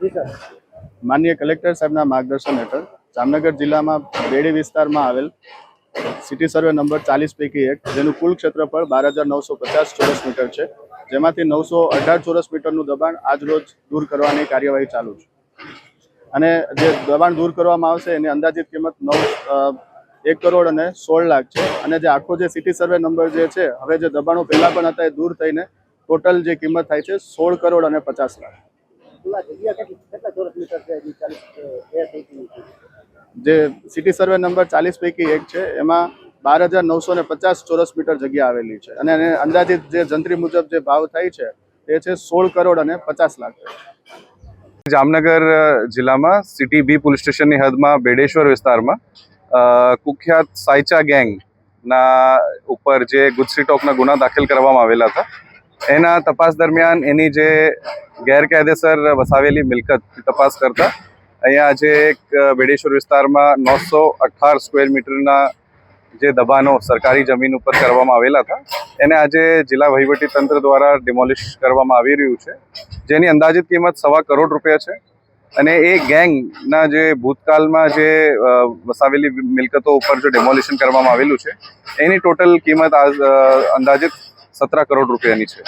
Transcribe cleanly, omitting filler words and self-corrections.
માનનીય કલેક્ટર સાહેબના માર્ગદર્શન હેઠળ જામનગર જિલ્લામાં બેડી વિસ્તારમાં આવેલ સિટી સર્વે નંબર 40 પૈકી એક, જેનું કુલ ક્ષેત્રફળ 12,950 ચોરસ મીટર છે, જેમાંથી 918 ચોરસ મીટરનું દબાણ આજરોજ દૂર કરવાની કાર્યવાહી ચાલુ છે. અને જે દબાણ દૂર કરવામાં આવશે એની અંદાજિત કિંમત 1,16,16 છે. અને જે આખો જે સિટી સર્વે નંબર જે છે, હવે જે દબાણો પહેલા પણ હતા એ દૂર થઈને ટોટલ જે કિંમત થાય છે 16,50,00,000. જે સિટી સર્વે નંબર 40 પૈકી એક છે, એમાં 12,950 ચોરસ મીટર જગ્યા આવેલી છે. અને અંદાજિત જે જંત્રી મુજબ જે ભાવ થાય છે એ છે 16,50,00,000. જામનગર જિલ્લામાં સિટી બી પોલીસ સ્ટેશનની હદમાં બેડેશ્વર વિસ્તારમાં કુખ્યાત સાયચા ગેંગના ઉપર જે ગુજસી ટોકના ગુના દાખલ કરવામાં આવેલા હતા, એના તપાસ દરમિયાન એની જે ગેરકાયદેસર વસાવેલી મિલકત તપાસ કરતા અહીંયા આજે એક બેડેશ્વર વિસ્તારમાં 918 સ્ક્વેર મીટરના જે દબાણો સરકારી જમીન ઉપર કરવામાં આવેલા હતા, એને આજે જિલ્લા વહીવટી તંત્ર દ્વારા ડિમોલિશ કરવામાં આવી રહ્યું છે, જેની અંદાજિત કિંમત ₹1.25 કરોડ છે. અને એ ગેંગના જે ભૂતકાળમાં જે વસાવેલી મિલકતો ઉપર જે ડેમોલિશન કરવામાં આવેલું છે, એની ટોટલ કિંમત અંદાજિત ₹17 કરોડ છે.